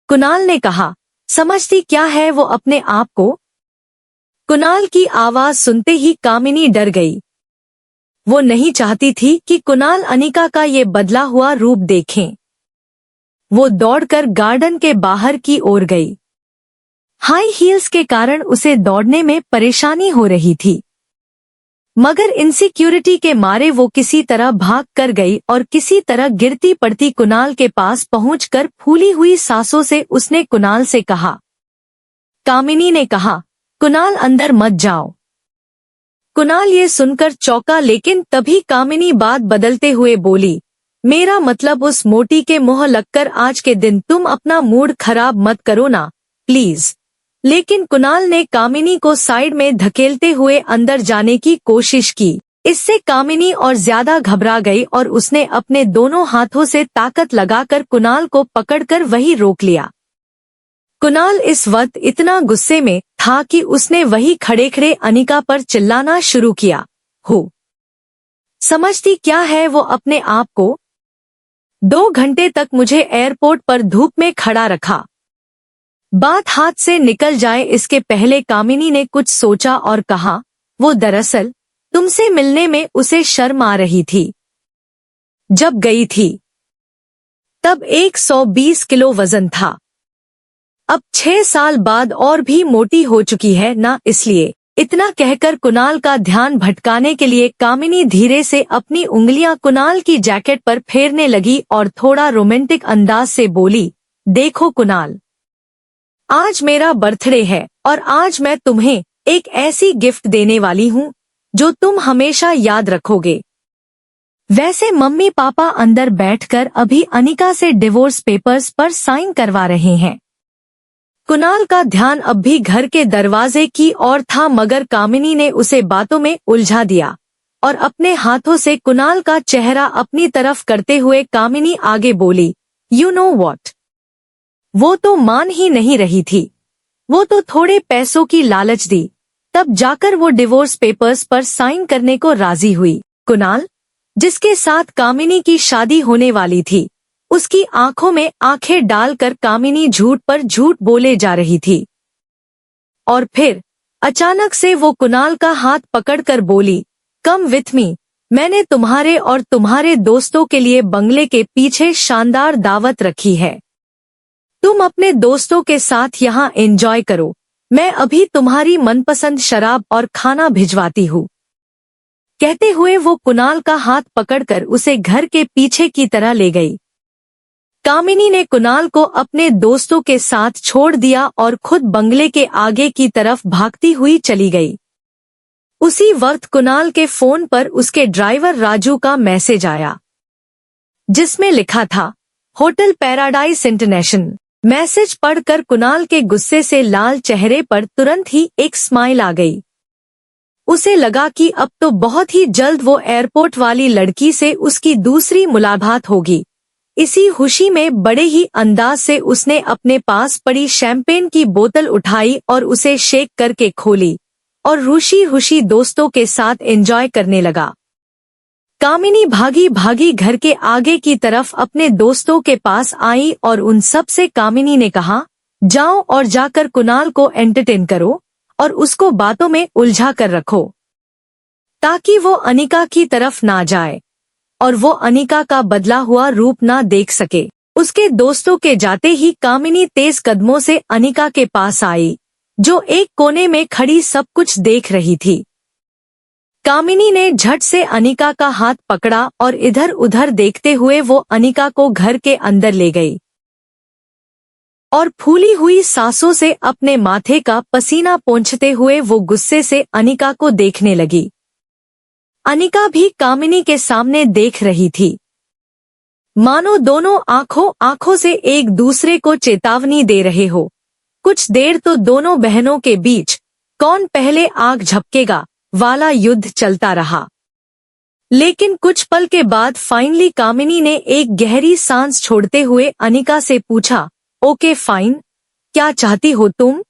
कुणाल ने कहा, समझती क्या है वो अपने आप को? कुणाल की आवाज सुनते ही कामिनी डर गई। वो नहीं चाहती थी कि कुणाल अनिका का ये बदला हुआ रूप देखें। वो दौड़कर गार्डन के बाहर की ओर गई। हाई हील्स के कारण उसे दौड़ने में परेशानी हो रही थी, मगर इनसिक्योरिटी के मारे वो किसी तरह भाग कर गई और किसी तरह गिरती पड़ती कुणाल के पास पहुंचकर फूली हुई सांसों से उसने कुणाल से कहा। कामिनी ने कहा, कुणाल अंदर मत जाओ। कुणाल ये सुनकर चौंका, लेकिन तभी कामिनी बात बदलते हुए बोली, मेरा मतलब उस मोटी के मुंह लगकर आज के दिन तुम अपना मूड खराब मत करो ना, प्लीज। लेकिन कुणाल ने कामिनी को साइड में धकेलते हुए अंदर जाने की कोशिश की। इससे कामिनी और ज्यादा घबरा गई और उसने अपने दोनों हाथों से ताकत लगाकर कुणाल को पकड़कर वहीं रोक लिया। कुणाल इस वक्त इतना गुस्से में था कि उसने वहीं खड़े खड़े अनिका पर चिल्लाना शुरू किया। हो, समझती क्या है वो अपने आप को? 2 घंटे तक मुझे एयरपोर्ट पर धूप में खड़ा रखा। बात हाथ से निकल जाए इसके पहले कामिनी ने कुछ सोचा और कहा, वो दरअसल तुमसे मिलने में उसे शर्म आ रही थी। जब गई थी तब 120 किलो वजन था। अब 6 साल बाद और भी मोटी हो चुकी है ना, इसलिए। इतना कहकर कुणाल का ध्यान भटकाने के लिए कामिनी धीरे से अपनी उंगलियां कुणाल की जैकेट पर फेरने लगी और थोड़ा रोमांटिक अंदाज से बोली, देखो कुणाल, आज मेरा बर्थडे है और आज मैं तुम्हें एक ऐसी गिफ्ट देने वाली हूँ जो तुम हमेशा याद रखोगे। वैसे मम्मी पापा अंदर बैठकर अभी अनिका से डिवोर्स पेपर्स पर साइन करवा रहे हैं। कुणाल का ध्यान अब भी घर के दरवाजे की ओर था, मगर कामिनी ने उसे बातों में उलझा दिया और अपने हाथों से कुणाल का चेहरा अपनी तरफ करते हुए कामिनी आगे बोली, यू नो व्हाट? वो तो मान ही नहीं रही थी। वो तो थोड़े पैसों की लालच दी, तब जाकर वो डिवोर्स पेपर्स पर साइन करने को राजी हुई। कुणाल, जिसके साथ कामिनी की शादी होने वाली थी, उसकी आंखों में आंखें डालकर कामिनी झूठ पर झूठ बोले जा रही थी। और फिर अचानक से वो कुणाल का हाथ पकड़कर बोली, कम विथ मी, मैंने तुम्हारे और तुम्हारे दोस्तों के लिए बंगले के पीछे शानदार दावत रखी है। तुम अपने दोस्तों के साथ यहाँ एंजॉय करो। मैं अभी तुम्हारी मनपसंद शराब और खाना भिजवाती हूँ। कहते हुए वो कुणाल का हाथ पकड़कर उसे घर के पीछे की तरह ले गई। कामिनी ने कुणाल को अपने दोस्तों के साथ छोड़ दिया और खुद बंगले के आगे की तरफ भागती हुई चली गई। उसी वक्त कुणाल के फोन पर उसके ड्राइवर राजू का मैसेज आया, जिसमें लिखा था, होटल पैराडाइज इंटरनेशनल। मैसेज पढ़कर कुणाल के गुस्से से लाल चेहरे पर तुरंत ही एक स्माइल आ गई। उसे लगा कि अब तो बहुत ही जल्द वो एयरपोर्ट वाली लड़की से उसकी दूसरी मुलाकात होगी। इसी खुशी में बड़े ही अंदाज से उसने अपने पास पड़ी शैंपेन की बोतल उठाई और उसे शेक करके खोली और रुशी रुशी दोस्तों के साथ एंजॉय करने लगा। कामिनी भागी भागी घर के आगे की तरफ अपने दोस्तों के पास आई और उन सब से कामिनी ने कहा, जाओ और जाकर कुणाल को एंटरटेन करो और उसको बातों में उलझा कर रखो, ताकि वो अनिका की तरफ ना जाए और वो अनिका का बदला हुआ रूप ना देख सके। उसके दोस्तों के जाते ही कामिनी तेज कदमों से अनिका के पास आई, जो एक कोने में खड़ी सब कुछ देख रही थी। कामिनी ने झट से अनिका का हाथ पकड़ा और इधर उधर देखते हुए वो अनिका को घर के अंदर ले गई और फूली हुई सांसों से अपने माथे का पसीना पोंछते हुए वो गुस्से से अनिका को देखने लगी। अनिका भी कामिनी के सामने देख रही थी, मानो दोनों आंखों से एक दूसरे को चेतावनी दे रहे हो। कुछ देर तो दोनों बहनों के बीच कौन पहले आग झपकेगा वाला युद्ध चलता रहा, लेकिन कुछ पल के बाद फाइनली कामिनी ने एक गहरी सांस छोड़ते हुए अनिका से पूछा, ओके फाइन, क्या चाहती हो तुम?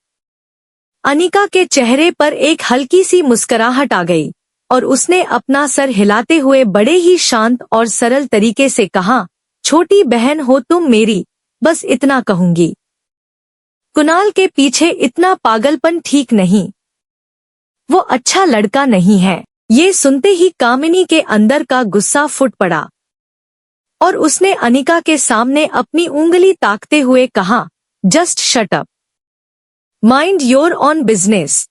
अनिका के चेहरे पर एक हल्की सी मुस्कुराहट आ गई और उसने अपना सर हिलाते हुए बड़े ही शांत और सरल तरीके से कहा, छोटी बहन हो तुम मेरी, बस इतना कहूंगी। कुणाल के पीछे इतना पागलपन ठीक नहीं। वो अच्छा लड़का नहीं है। ये सुनते ही कामिनी के अंदर का गुस्सा फूट पड़ा और उसने अनिका के सामने अपनी उंगली ताकते हुए कहा, just shut up, mind your on business.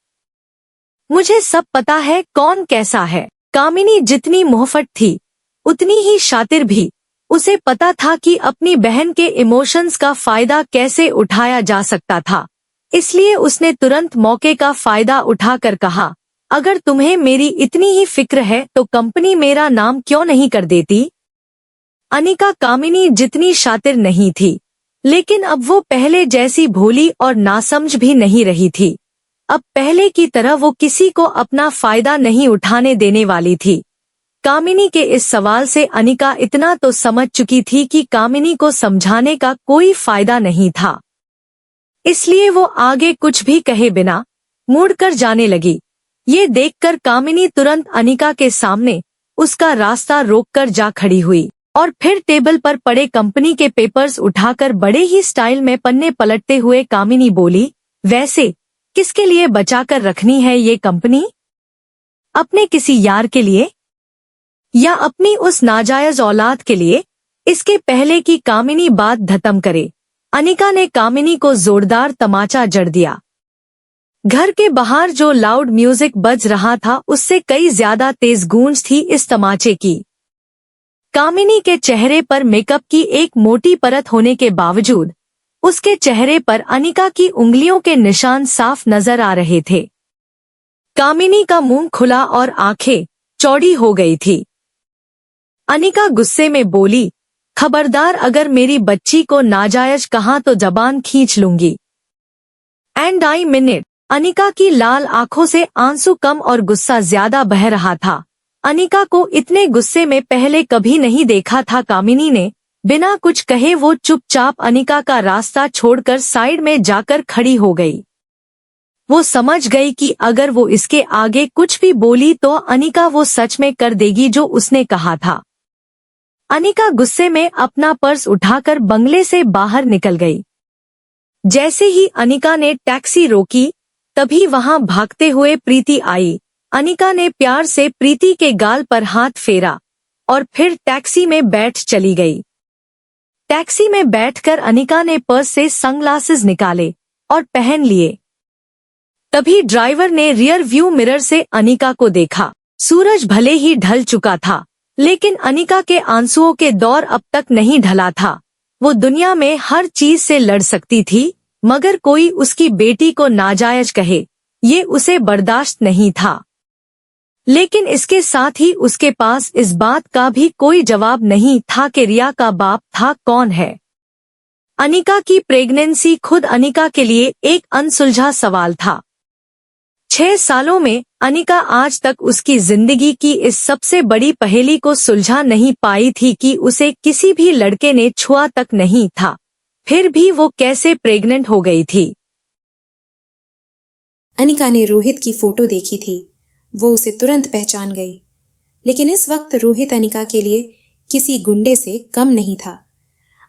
मुझे सब पता है कौन कैसा है। कामिनी जितनी मोहफट थी उतनी ही शातिर भी। उसे पता था कि अपनी बहन के इमोशंस का फायदा कैसे उठाया जा सकता था, इसलिए उसने तुरंत मौके का फायदा उठाकर कहा, अगर तुम्हें मेरी इतनी ही फिक्र है तो कंपनी मेरा नाम क्यों नहीं कर देती। अनिका कामिनी जितनी शातिर नहीं थी, लेकिन अब वो पहले जैसी भोली और नासमझ भी नहीं रही थी। अब पहले की तरह वो किसी को अपना फायदा नहीं उठाने देने वाली थी। कामिनी के इस सवाल से अनिका इतना तो समझ चुकी थी कि कामिनी को समझाने का कोई फायदा नहीं था, इसलिए वो आगे कुछ भी कहे बिना मुड़कर जाने लगी। ये देखकर कामिनी तुरंत अनिका के सामने उसका रास्ता रोककर जा खड़ी हुई और फिर टेबल पर पड़े कंपनी के पेपर्स उठाकर बड़े ही स्टाइल में पन्ने पलटते हुए कामिनी बोली, वैसे किसके लिए बचाकर रखनी है ये कंपनी? अपने किसी यार के लिए या अपनी उस नाजायज औलाद के लिए? इसके पहले कि कामिनी बात खत्म करे, अनिका ने कामिनी को जोरदार तमाचा जड़ दिया। घर के बाहर जो लाउड म्यूजिक बज रहा था उससे कई ज्यादा तेज गूंज थी इस तमाचे की। कामिनी के चेहरे पर मेकअप की एक मोटी परत होने के बावजूद उसके चेहरे पर अनिका की उंगलियों के निशान साफ नजर आ रहे थे। कामिनी का मुंह खुला और आंखें चौड़ी हो गई थी। अनिका गुस्से में बोली, खबरदार, अगर मेरी बच्ची को नाजायज कहा तो जबान खींच लूंगी। And I mean it. Anika की लाल आंखों से आंसू कम और गुस्सा ज्यादा बह रहा था। अनिका को इतने गुस्से में पहले कभी नहीं देखा था। कामिनी ने बिना कुछ कहे वो चुपचाप अनिका का रास्ता छोड़कर साइड में जाकर खड़ी हो गई। वो समझ गई कि अगर वो इसके आगे कुछ भी बोली तो अनिका वो सच में कर देगी जो उसने कहा था। अनिका गुस्से में अपना पर्स उठाकर बंगले से बाहर निकल गई। जैसे ही अनिका ने टैक्सी रोकी तभी वहां भागते हुए प्रीति आई। अनिका ने प्यार से प्रीति के गाल पर हाथ फेरा और फिर टैक्सी में बैठ चली गई। टैक्सी में बैठकर अनिका ने पर्स से सनग्लासेस निकाले और पहन लिए। तभी ड्राइवर ने रियर व्यू मिरर से अनिका को देखा। सूरज भले ही ढल चुका था, लेकिन अनिका के आंसुओं के दौर अब तक नहीं ढला था। वो दुनिया में हर चीज से लड़ सकती थी, मगर कोई उसकी बेटी को नाजायज कहे ये उसे बर्दाश्त नहीं था। लेकिन इसके साथ ही उसके पास इस बात का भी कोई जवाब नहीं था कि रिया का बाप था कौन है। अनिका की प्रेगनेंसी खुद अनिका के लिए एक अनसुलझा सवाल था। 6 सालों में अनिका आज तक उसकी जिंदगी की इस सबसे बड़ी पहेली को सुलझा नहीं पाई थी कि उसे किसी भी लड़के ने छुआ तक नहीं था, फिर भी वो कैसे प्रेग्नेंट हो गई थी। अनिका ने रोहित की फोटो देखी थी, वो उसे तुरंत पहचान गई। लेकिन इस वक्त रोहित अनिका के लिए किसी गुंडे से कम नहीं था।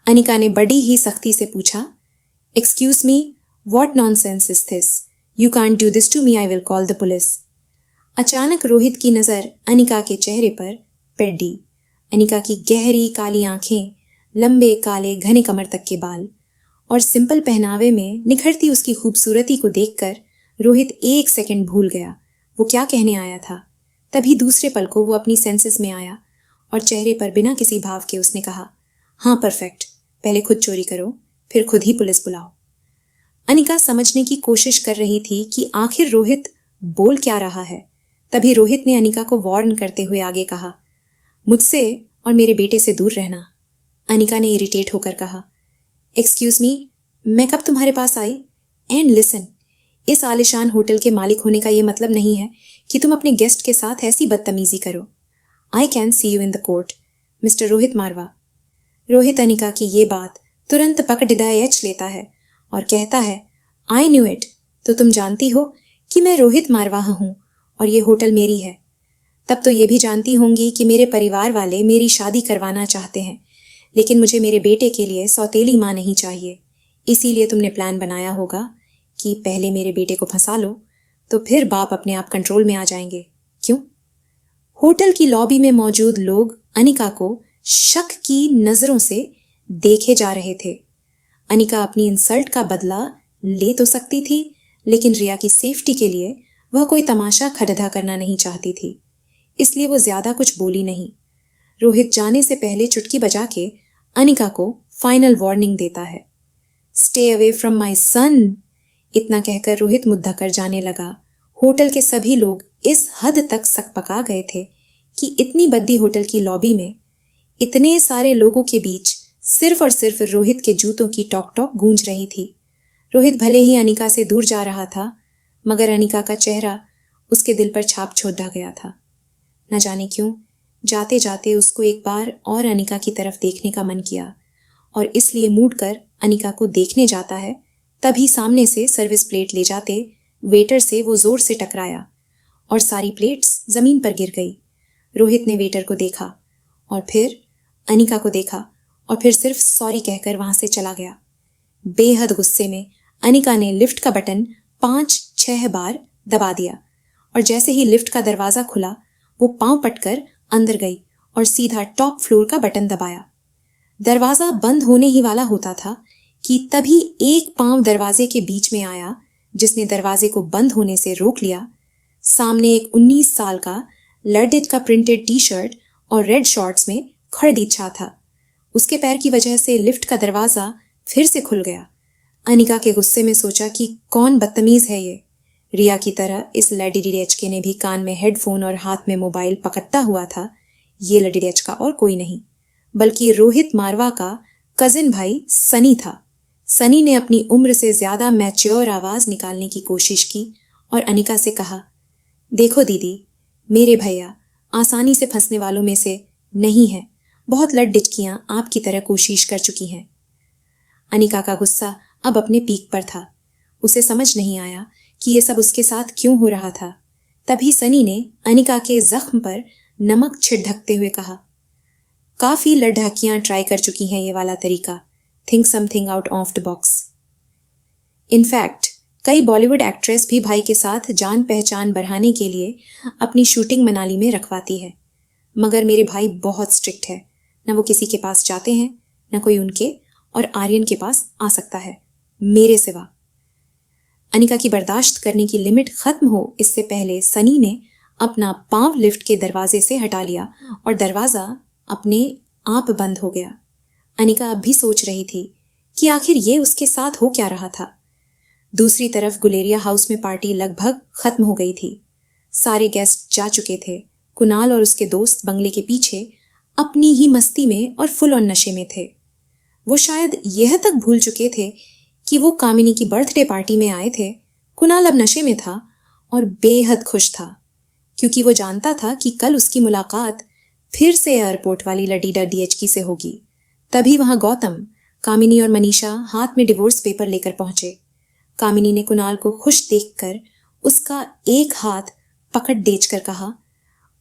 अनिका ने बड़ी ही सख्ती से पूछा, excuse me, what nonsense is this? You can't do this to me, I will call the police. अचानक रोहित की नजर अनिका के चेहरे पर पड़ी। अनिका की गहरी काली आंखें, लंबे काले घने कमर तक के बाल और सिंपल पहनावे में निखरती उसकी खूबसूरती को देखकर रोहित एक सेकंड भूल गया वो क्या कहने आया था। तभी दूसरे पल को वो अपनी सेंसेस में आया और चेहरे पर बिना किसी भाव के उसने कहा, हाँ परफेक्ट, पहले खुद चोरी करो फिर खुद ही पुलिस बुलाओ। अनिका समझने की कोशिश कर रही थी कि आखिर रोहित बोल क्या रहा है। तभी रोहित ने अनिका को वार्न करते हुए आगे कहा, मुझसे और मेरे बेटे से दूर रहना। अनिका ने इरिटेट होकर कहा, एक्सक्यूज मी, मैं कब तुम्हारे पास आई? एंड लिसन, इस आलिशान होटल के मालिक होने का ये मतलब नहीं है कि तुम अपने गेस्ट के साथ ऐसी बदतमीजी करो। I can see you in the court, mister Rohit Marwa. Rohit Anika की ये बात तुरंत पकड़ लेता है और कहता है, आई न्यू इट, तो तुम जानती हो कि मैं रोहित मारवाह हूँ और ये होटल मेरी है। तब तो ये भी जानती होंगी कि मेरे परिवार वाले मेरी शादी करवाना चाहते हैं, लेकिन मुझे मेरे बेटे के लिए सौतेली माँ नहीं चाहिए, इसीलिए तुमने प्लान बनाया होगा कि पहले मेरे बेटे को फंसा लो, तो फिर बाप अपने आप कंट्रोल में आ जाएंगे, क्यों? होटल की लॉबी में मौजूद लोग अनिका को शक की नजरों से देखे जा रहे थे। अनिका अपनी इंसल्ट का बदला ले तो सकती थी, लेकिन रिया की सेफ्टी के लिए वह कोई तमाशा खड़ा करना नहीं चाहती थी, इसलिए वो ज्यादा कुछ बोली नहीं। रोहित जाने से पहले चुटकी बजा के अनिका को फाइनल वार्निंग देता है। स्टे अवे फ्रॉम माई सन। इतना कहकर रोहित मुद्दा कर जाने लगा। होटल के सभी लोग इस हद तक सकपका गए थे कि इतनी बद्दी होटल की लॉबी में इतने सारे लोगों के बीच सिर्फ और सिर्फ रोहित के जूतों की टॉक टॉक गूंज रही थी। रोहित भले ही अनिका से दूर जा रहा था, मगर अनिका का चेहरा उसके दिल पर छाप छोड़ा गया था। न जाने क्यों जाते जाते उसको एक बार और अनिका की तरफ देखने का मन किया, और इसलिए मूड कर अनिका को देखने जाता है। तभी सामने से सर्विस प्लेट ले जाते वेटर से वो जोर से टकराया और सारी प्लेट्स जमीन पर गिर गई। रोहित ने वेटर को देखा और फिर अनिका को देखा और फिर सिर्फ सॉरी कहकर वहां से चला गया। बेहद गुस्से में अनिका ने लिफ्ट का बटन 5-6 बार दबा दिया, और जैसे ही लिफ्ट का दरवाजा खुला वो पांव पटकर अंदर गई और सीधा टॉप फ्लोर का बटन दबाया। दरवाजा बंद होने ही वाला होता था कि तभी एक पांव दरवाजे के बीच में आया, जिसने दरवाजे को बंद होने से रोक लिया। सामने एक 19 साल का लर्डेट का प्रिंटेड टी शर्ट और रेड शॉर्ट्स में खड़दीछा था। उसके पैर की वजह से लिफ्ट का दरवाजा फिर से खुल गया। अनिका के गुस्से में सोचा कि कौन बदतमीज है ये। रिया की तरह इस लेडी डीएचके ने भी कान में हेडफोन और हाथ में मोबाइल पकड़ता हुआ था। ये लेडी डीएचका और कोई नहीं बल्कि रोहित मारवा का कजिन भाई सनी था। सनी ने अपनी उम्र से ज्यादा मैच्योर आवाज निकालने की कोशिश की और अनिका से कहा, देखो दीदी, मेरे भैया आसानी से फंसने वालों में से नहीं है। बहुत लट डिचकियां आपकी तरह कोशिश कर चुकी हैं। अनिका का गुस्सा अब अपने पीक पर था। उसे समझ नहीं आया कि ये सब उसके साथ क्यों हो रहा था। तभी सनी ने अनिका के जख्म पर नमक छिड़कते हुए कहा, काफी लड़ढकियां ट्राई कर चुकी हैं ये वाला तरीका। Think something out of the box. In fact कई बॉलीवुड एक्ट्रेस भी भाई के साथ जान पहचान बढ़ाने के लिए अपनी शूटिंग मनाली में रखवाती है, मगर मेरे भाई बहुत स्ट्रिक्ट है। न वो किसी के पास जाते हैं, न कोई उनके और आर्यन के पास आ सकता है मेरे सिवा। अनिका की बर्दाश्त करने की लिमिट खत्म हो इससे पहले सनी ने अपना पांव लिफ्ट के दरवाजे से हटा लिया और दरवाजा अपने आप बंद हो गया। अनिका अब भी सोच रही थी कि आखिर ये उसके साथ हो क्या रहा था। दूसरी तरफ गुलेरिया हाउस में पार्टी लगभग खत्म हो गई थी। सारे गेस्ट जा चुके थे। कुणाल और उसके दोस्त बंगले के पीछे अपनी ही मस्ती में और फुल ऑन नशे में थे। वो शायद यह तक भूल चुके थे कि वो कामिनी की बर्थडे पार्टी में आए थे। कुणाल अब नशे में था और बेहद खुश था, क्योंकि वो जानता था कि कल उसकी मुलाकात फिर से एयरपोर्ट वाली लडीडा डीएचकी से होगी। तभी वहां गौतम, कामिनी और मनीषा हाथ में डिवोर्स पेपर लेकर पहुंचे। कामिनी ने कुणाल को खुश देखकर उसका एक हाथ पकड़ देकर कहा,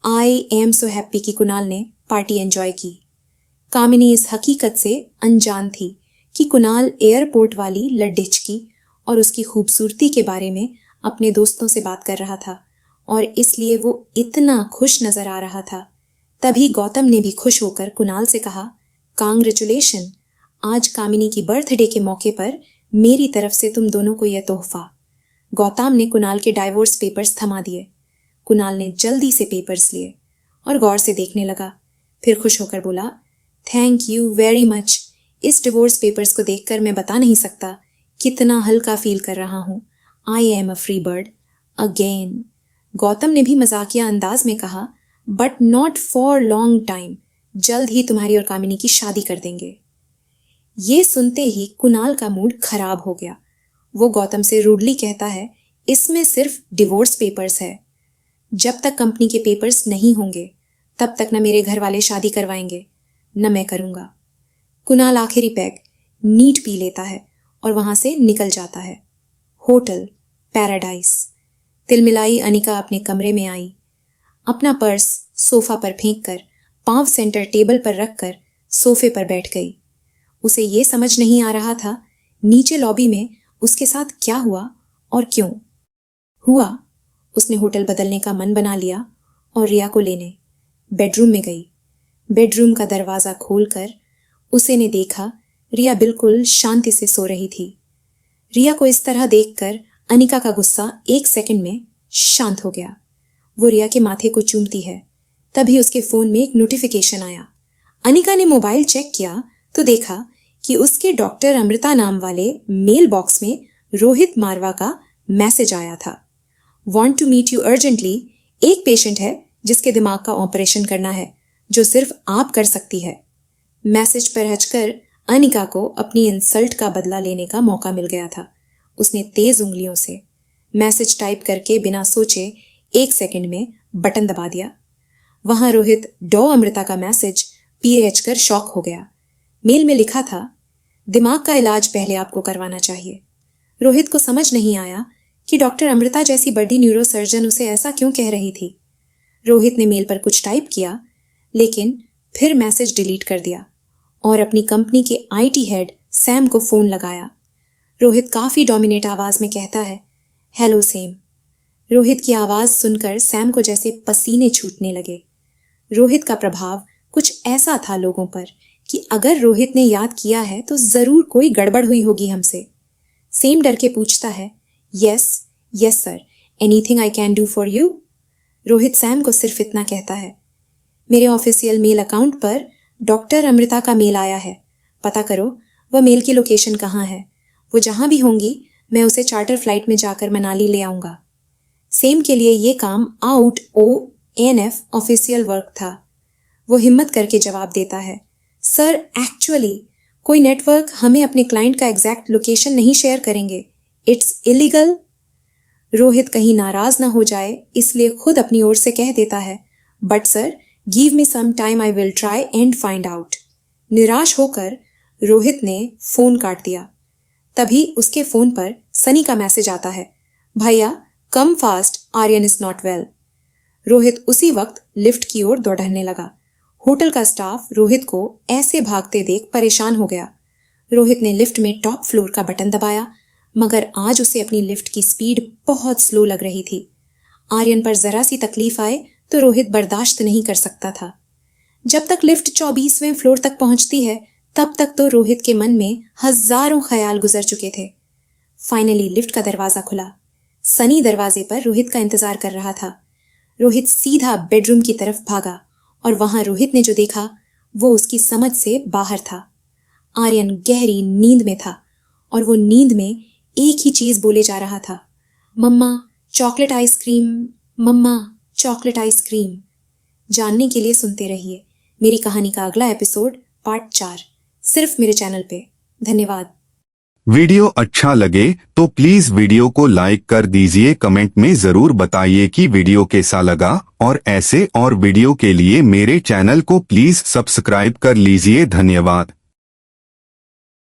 आई एम सो हैप्पी कि कुणाल ने पार्टी एंजॉय की। कामिनी इस हकीकत से अनजान थी कि कुणाल एयरपोर्ट वाली लड्डिचकी और उसकी खूबसूरती के बारे में अपने दोस्तों से बात कर रहा था, और इसलिए वो इतना खुश नजर आ रहा था। तभी गौतम ने भी खुश होकर कुणाल से कहा, कांग्रेचुलेशन, आज कामिनी की बर्थडे के मौके पर मेरी तरफ से तुम दोनों को यह तोहफा। गौतम ने कुणाल के डाइवोर्स पेपर्स थमा दिए। कुणाल ने जल्दी से पेपर्स लिए और गौर से देखने लगा, फिर खुश होकर बोला, थैंक यू वेरी मच। इस डिवोर्स पेपर्स को देखकर मैं बता नहीं सकता कितना हल्का फील कर रहा हूँ। I am a free bird again. Gautam ने भी मजाकिया अंदाज में कहा, but not for long time. जल्द ही तुम्हारी और कामिनी की शादी कर देंगे। ये सुनते ही कुणाल का मूड खराब हो गया। वो गौतम से रूडली कहता है, इसमें सिर्फ डिवोर्स पेपर्स है। जब तक कंपनी के पेपर्स नहीं होंगे तब तक न मेरे घर वाले शादी करवाएंगे न मैं करूंगा। कुणाल आखिरी पैग नीट पी लेता है और वहां से निकल जाता है। Hotel paradise. तिलमिलाई अनिका अपने कमरे में आई। अपना पर्स सोफा पर फेंककर पांव सेंटर टेबल पर रखकर सोफे पर बैठ गई। उसे ये समझ नहीं आ रहा था नीचे लॉबी में उसके साथ क्या हुआ और क्यों हुआ। उसने होटल बदलने का मन बना लिया और रिया को लेने बेडरूम में गई। बेडरूम का दरवाजा खोलकर उसे ने देखा रिया बिल्कुल शांति से सो रही थी। रिया को इस तरह देखकर अनिका का गुस्सा 1 सेकंड में शांत हो गया। वो रिया के माथे को चूमती है, तभी उसके फोन में एक नोटिफिकेशन आया। अनिका ने मोबाइल चेक किया तो देखा कि उसके डॉक्टर अमृता नाम वाले मेल बॉक्स में रोहित मारवा का मैसेज आया था। Want to meet you urgently. एक पेशेंट है जिसके दिमाग का ऑपरेशन करना है, जो सिर्फ आप कर सकती है। मैसेज पर हंसकर अनिका को अपनी इंसल्ट का बदला लेने का मौका मिल गया था। उसने तेज उंगलियों से मैसेज टाइप करके बिना सोचे 1 सेकंड में बटन दबा दिया। वहां रोहित डॉ अमृता का मैसेज पीएच कर शॉक हो गया। मेल में लिखा था, दिमाग का इलाज पहले आपको करवाना चाहिए। रोहित को समझ नहीं आया कि डॉक्टर अमृता जैसी बड़ी न्यूरोसर्जन उसे ऐसा क्यों कह रही थी। रोहित ने मेल पर कुछ टाइप किया, लेकिन फिर मैसेज डिलीट कर दिया और अपनी कंपनी के आईटी हेड सैम को फोन लगाया। रोहित काफी डोमिनेट आवाज में कहता है, हेलो सैम। रोहित की आवाज सुनकर सैम को जैसे पसीने छूटने लगे। रोहित का प्रभाव कुछ ऐसा था लोगों पर कि अगर रोहित ने याद किया है तो जरूर कोई गड़बड़ हुई होगी हमसे। सैम डर के पूछता है, yes yes sir, anything I can do for you. Rohit Sam को सिर्फ इतना कहता है, मेरे ऑफिशियल मेल अकाउंट पर डॉक्टर अमृता का मेल आया है, पता करो वह मेल की लोकेशन कहाँ है। वो जहां भी होंगी मैं उसे चार्टर फ्लाइट में जाकर मनाली ले आऊंगा। सेम के लिए ये काम आउट ONF ऑफिशियल वर्क था। वो हिम्मत करके जवाब देता है, सर एक्चुअली कोई नेटवर्क हमें अपने क्लाइंट का एग्जैक्ट लोकेशन नहीं शेयर करेंगे, इट्स इलीगल। रोहित कहीं नाराज ना हो जाए इसलिए खुद अपनी ओर से कह देता है, but sir give me some time, I will try and find out. निराश होकर रोहित ने फोन काट दिया। तभी उसके फोन पर सनी का मैसेज आता है, भैया come fast, Aryan is not well. Rohit उसी वक्त लिफ्ट की ओर दौड़ने लगा। होटल का स्टाफ रोहित को ऐसे भागते देख परेशान हो गया। रोहित ने लिफ्ट में टॉप फ्लोर का बटन दबाया, मगर आज उसे अपनी लिफ्ट की स्पीड बहुत स्लो लग रही थी। आर्यन पर जरा सी तकलीफ आए तो रोहित बर्दाश्त नहीं कर सकता था। जब तक लिफ्ट 24वें फ्लोर तक पहुंचती है तब तक तो रोहित के मन में हजारों ख्याल गुजर चुके थे। फाइनली लिफ्ट का दरवाजा खुला। सनी दरवाजे पर रोहित का इंतजार कर रहा था। रोहित सीधा बेडरूम की तरफ भागा और वहां रोहित ने जो देखा वो उसकी समझ से बाहर था। आर्यन गहरी नींद में था और वो नींद में एक ही चीज बोले जा रहा था, मम्मा चॉकलेट आइसक्रीम, मम्मा चॉकलेट आइसक्रीम। जानने के लिए सुनते रहिए मेरी कहानी का अगला एपिसोड पार्ट 4 सिर्फ मेरे चैनल पे। धन्यवाद। वीडियो अच्छा लगे तो प्लीज वीडियो को लाइक कर दीजिए, कमेंट में जरूर बताइए कि वीडियो कैसा लगा और ऐसे और वीडियो के लिए मेरे चैनल को प्लीज सब्सक्राइब कर लीजिए। धन्यवाद।